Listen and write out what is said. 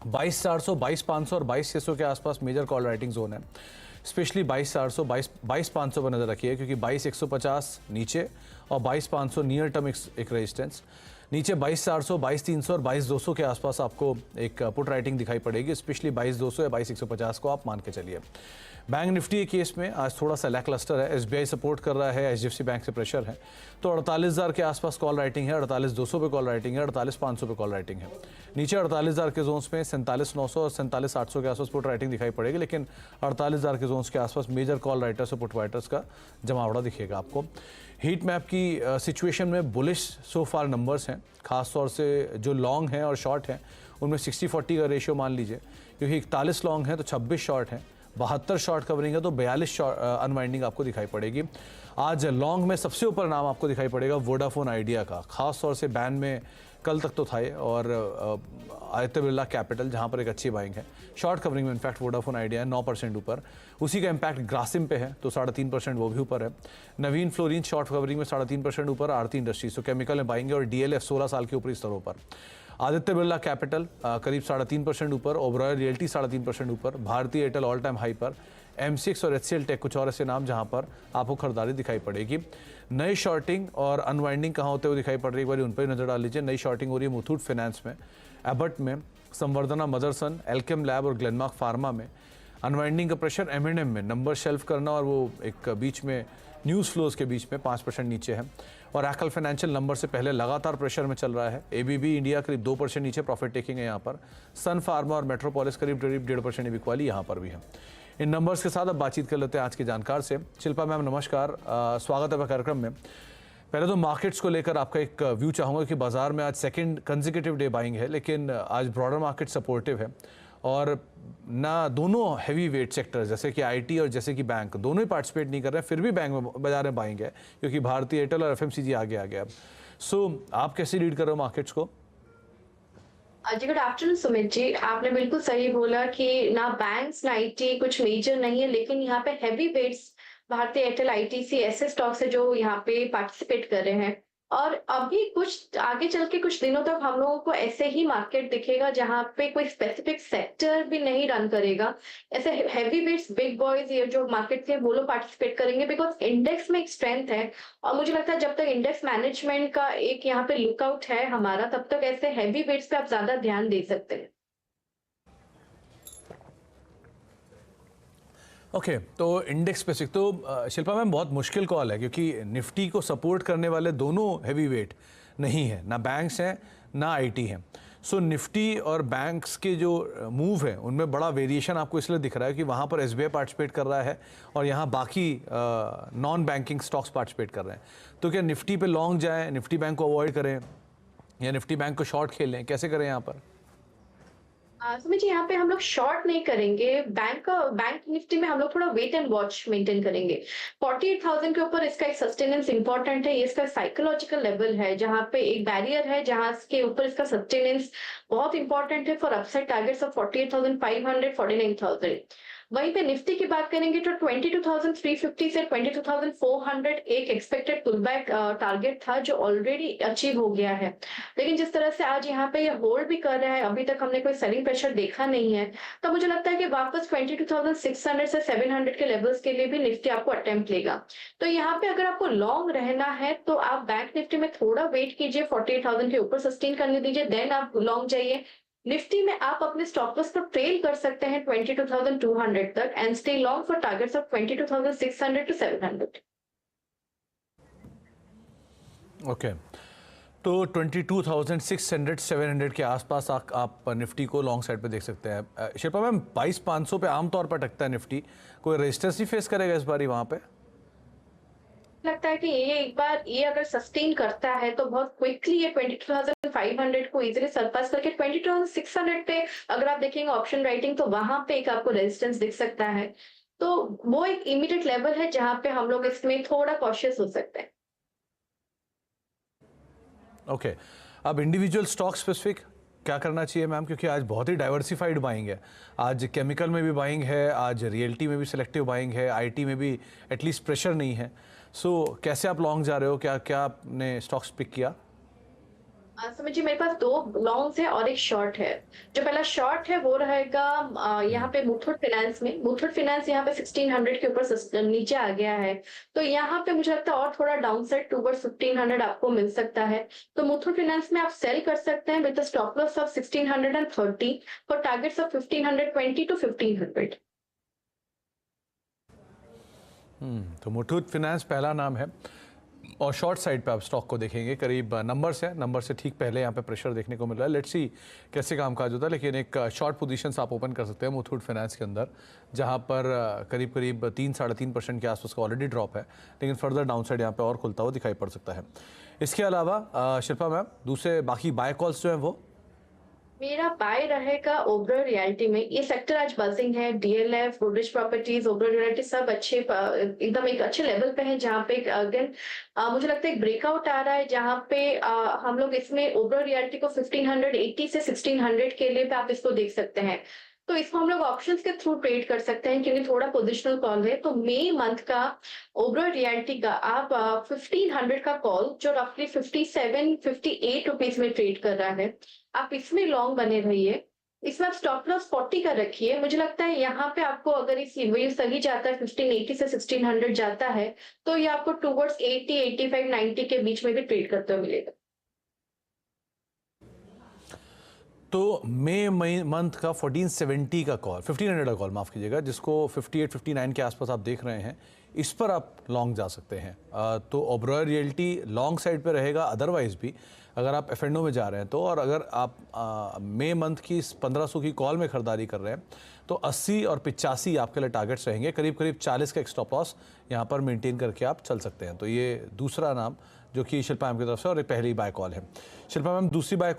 22,400, 22,500 और 22,600 के आसपास मेजर कॉल राइटिंग जोन है। स्पेशली 22,400, 22,500 पर नज़र रखिए, क्योंकि 22,150 नीचे और 22,500 नियर टर्म एक रेजिस्टेंस। नीचे 22,400, 22,300 और 22,200 के आसपास आपको एक पुट राइटिंग दिखाई पड़ेगी। स्पेशली 22,200 या 22,150 को आप मान के चलिए। बैंक निफ्टी के केस में आज थोड़ा सा लैकलस्टर है। एसबीआई सपोर्ट कर रहा है, एचडीएफसी बैंक से प्रेशर है, तो 48,000 के आसपास कॉल राइटिंग है, 48,200 पे कॉल राइटिंग है, 48,500 पे कॉल राइटिंग है। नीचे 48,000 के जोन्स में 47,900 और 47,800 के आसपास पुट राइटिंग दिखाई पड़ेगी, लेकिन 48,000 के जोन्स के आसपास मेजर कॉल राइटर्स और पुट राइटर्स का जमावड़ा दिखेगा आपको। हीट मैप की सिचुएशन में बुलिश सो फार नंबर्स हैं, खासतौर से जो लॉन्ग हैं और शॉर्ट हैं उनमें 60-40 का रेशियो मान लीजिए, क्योंकि 41 लॉन्ग है तो 26 शॉर्ट हैं, 72 शॉर्ट कवरिंग है तो 42 अनवाइंडिंग आपको दिखाई पड़ेगी। आज लॉन्ग में सबसे ऊपर नाम आपको दिखाई पड़ेगा वोडाफोन आइडिया का, खास तौर से बैन में कल तक तो था, और आदित्य बिरला कैपिटल जहां पर एक अच्छी बाइंग है। शॉर्ट कवरिंग में इनफैक्ट वोडाफोन आइडिया है 9% ऊपर, उसी का इम्पैक्ट ग्रासिम पे है तो 3.5% वो भी ऊपर है। नवीन फ्लोरिन शॉर्ट कवरिंग में 3.5% ऊपर, आरती इंडस्ट्रीज तो केमिकल में बाइंग है, और डीएलएफ 16 साल के ऊपरी स्तरों पर। आदित्य बिरला कैपिटल करीब 3.5% ऊपर, ओबरॉय रियल्टी 3.5% ऊपर, भारतीय एयरटेल ऑल टाइम हाई पर, M6 और HCL टेक कुछ और ऐसे नाम जहां पर आपको खरीदारी दिखाई पड़ेगी। नई शॉर्टिंग और अनवाइंडिंग कहाँ होते हुए दिखाई पड़ रही है, एक बार उन पर नजर डाल लीजिए। नई शॉर्टिंग हो रही है मुथूट फाइनेंस में, एबट में, संवर्धना मदरसन, एल्केम लैब और ग्लेनमार्क फार्मा में। अनवाइंडिंग का प्रेशर M&M में, नंबर शेल्फ करना और वो एक बीच में न्यूज़ फ्लोज के बीच में 5% नीचे है। और एकल फाइनेंशियल नंबर से पहले लगातार प्रेशर में चल रहा है। एबीबी इंडिया करीब 2% नीचे, प्रॉफिट टेकिंग है यहाँ पर। सन फार्मा और मेट्रोपोलिस करीब 1.5% इक्वाली यहाँ पर भी है। इन नंबर्स के साथ अब बातचीत कर लेते हैं आज के जानकार से। शिल्पा मैम नमस्कार, स्वागत है कार्यक्रम में। पहले तो मार्केट्स को लेकर आपका एक व्यू चाहूँगा कि बाजार में आज सेकंड कंसेक्यूटिव डे बाइंग है, लेकिन आज ब्रॉडर मार्केट सपोर्टिव है, और ना दोनों हैवी वेट सेक्टर्स जैसे कि आईटी और जैसे कि बैंक दोनों ही पार्टिसिपेट नहीं कर रहे हैं, फिर भी बैंक में बाजार में बाइंग है, क्योंकि भारतीय एयरटेल और एफएमसीजी आगे आ गया अब। सो आप कैसे रीड कर रहे हो मार्केट्स को? जी गुड आफ्टरनून सुमित जी, आपने बिल्कुल सही बोला कि ना बैंक्स ना आईटी कुछ मेजर नहीं है, लेकिन यहाँ पे हैवी वेट्स भारतीय एयरटेल आईटीसी ऐसे स्टॉक्स है जो यहाँ पे पार्टिसिपेट कर रहे हैं। और अभी कुछ आगे चल के कुछ दिनों तक हम लोगों को ऐसे ही मार्केट दिखेगा जहाँ पे कोई स्पेसिफिक सेक्टर भी नहीं रन करेगा। ऐसे हैवी वेट्स बिग बॉयज ये जो मार्केट के वो लोग पार्टिसिपेट करेंगे, बिकॉज इंडेक्स में एक स्ट्रेंथ है। और मुझे लगता है जब तक इंडेक्स मैनेजमेंट का एक यहाँ पे लुकआउट है हमारा, तब तक ऐसे हैवी वेट्स पे आप ज्यादा ध्यान दे सकते हैं। ओके तो इंडेक्स स्पेसिफिक तो शिल्पा मैम बहुत मुश्किल कॉल है, क्योंकि निफ्टी को सपोर्ट करने वाले दोनों हैवी वेट नहीं है, ना बैंक्स हैं ना आईटी हैं। सो निफ्टी और बैंक्स के जो मूव है उनमें बड़ा वेरिएशन आपको इसलिए दिख रहा है कि वहाँ पर एसबीआई पार्टिसिपेट कर रहा है और यहाँ बाकी नॉन बैंकिंग स्टॉक्स पार्टिसिपेट कर रहे हैं। तो क्या निफ्टी पे लॉन्ग जाएं, निफ्टी बैंक को अवॉइड करें, या निफ्टी बैंक को शॉर्ट खेल लें, कैसे करें यहाँ पर? सुमित जी, यहाँ पे हम लोग शॉर्ट नहीं करेंगे। बैंक निफ्टी में हम लोग थोड़ा वेट एंड वॉच मेंटेन करेंगे। 48,000 के ऊपर इसका एक सस्टेनेंस इंपॉर्टेंट है। ये इसका साइकोलॉजिकल लेवल है जहाँ पे एक बैरियर है, जहाँ के ऊपर इसका सस्टेनेंस बहुत इंपॉर्टेंट है फॉर अपसाइड टारगेट्स ऑफ 48,500, 49,000। वहीं पे निफ्टी की बात करेंगे तो 22,350 से 22,400 एक एक्सपेक्टेड पुलबैक टारगेट था जो ऑलरेडी अचीव हो गया है। लेकिन जिस तरह से आज यहाँ पे ये होल्ड भी कर रहा है, अभी तक हमने कोई सेलिंग प्रेशर देखा नहीं है, तो मुझे लगता है कि वापस 22,600 से 700 के लेवल्स के लिए भी निफ्टी आपको अटेम्प्ट लेगा। तो यहाँ पे अगर आपको लॉन्ग रहना है तो आप बैंक निफ्टी में थोड़ा वेट कीजिए, 48,000 के ऊपर सस्टेन करने दीजिए, देन आप लॉन्ग जाइए। निफ्टी में आप अपने स्टॉप लॉस को ट्रेल कर सकते हैं 22,200 तक and stay long for targets of 22,600 to 700। Okay तो 22,600 700 के आसपास आप निफ्टी को लॉन्ग साइड पे देख सकते हैं। शिल्पा मैम 22,500 पे आमतौर पर टकता है निफ्टी, कोई रेजिस्टेंस ही फेस करेगा इस बार वहां पे? लगता है कि ये एक बार ये अगर सस्टेन करता है तो बहुत क्विकली ये 22,500 को इजीली सरपास करके 22,600 पे अगर आप देखेंगे ऑप्शन राइटिंग तो वहां पे एक आपको रेजिस्टेंस दिख सकता है। तो वो एक इमीडिएट लेवल है जहां पे हम लोग इसमें थोड़ा कॉशियस हो सकते हैं। ओके अब इंडिविजुअल स्टॉक स्पेसिफिक क्या करना चाहिए मैम, क्योंकि आज बहुत ही डाइवर्सिफाइड बाइंग है। आज केमिकल में भी बाइंग है, आज रियल्टी में भी सिलेक्टिव बाइंग है, आईटी में भी एटलीस्ट प्रेशर नहीं है। सो कैसे आप लॉन्ग जा रहे हो, क्या क्या आपने स्टॉक्स पिक किया? समझिए मेरे पास 2 लॉन्ग्स है और एक शॉर्ट है। जो पहला शॉर्ट है वो रहेगा यहाँ पे मुथूट फाइनेंस में। मुथूट फाइनेंस यहाँ पे 1600 के ऊपर नीचे आ गया है। तो यहाँ पे मुझे लगता है और थोड़ा डाउन साइड टुवर्ड्स 1500 आपको मिल सकता है। तो मुथूट फाइनेंस में आप सेल कर सकते हैं with stop loss of 1630 for targets of 1520 to 1500। तो मुथूट फाइनेंस पहला नाम है और शॉर्ट साइड पे आप स्टॉक को देखेंगे, करीब नंबर से ठीक पहले यहाँ पे प्रेशर देखने को मिल रहा है। लेट्स सी कैसे कामकाज होता है, लेकिन एक शॉर्ट पोजीशंस आप ओपन कर सकते हैं मुथूट फाइनेंस के अंदर, जहाँ पर करीब करीब 3-3.5% के आसपास का ऑलरेडी ड्रॉप है, लेकिन फर्दर डाउन साइड यहाँ पे और खुलता हुआ दिखाई पड़ सकता है। इसके अलावा शिल्पा मैम, दूसरे बाकी बाय कॉल्स जो हैं वो मेरा बाय रहेगा ओबरॉय रियल्टी में। ये सेक्टर आज बजिंग है। DLF, Godrej properties, Oberoi realty सब अच्छे एकदम एक अच्छे लेवल पे हैं, जहाँ पे अगेन मुझे लगता है एक ब्रेकआउट आ रहा है, जहाँ पे हम लोग इसमें ओबरॉय रियल्टी को 1580 से 1600 के लिए पे आप इसको देख सकते हैं। तो इसको हम लोग ऑप्शंस के थ्रू ट्रेड कर सकते हैं, क्योंकि थोड़ा पोजिशनल कॉल है। तो मई मंथ का ओबरॉय रियल्टी का आप 1500 का कॉल, जो रफली 57-58 रुपीज में ट्रेड कर रहा है, आप इसमें लॉन्ग बने रहिए। इसमें आप स्टॉप लॉस 40 का रखिए। मुझे लगता है यहाँ पे आपको अगर इस ये सही जाता है, 1580 से 1600 जाता है, तो ये आपको टूवर्ड्स 80, 85, 90 के बीच में भी ट्रेड करते हुए मिलेगा। तो मई मंथ का 1470 का कॉल, 1500 का कॉल माफ़ कीजिएगा, जिसको 58-59 के आसपास आप देख रहे हैं, इस पर आप लॉन्ग जा सकते हैं। तो ओबरॉय रियल्टी लॉन्ग साइड पे रहेगा। अदरवाइज भी अगर आप एफ&ओ में जा रहे हैं तो, और अगर आप मई मंथ की 1500 की कॉल में खरीदारी कर रहे हैं, तो 80 और 85 आपके लिए टारगेट्स रहेंगे। करीब करीब 40 का एक स्टॉप लॉस यहाँ पर मेंटेन करके आप चल सकते हैं। तो ये दूसरा नाम जो कि शिल्पा मैम की तरफ से, और एक पहली बाय कॉल है। शिल्पा मैम, दूसरी बाय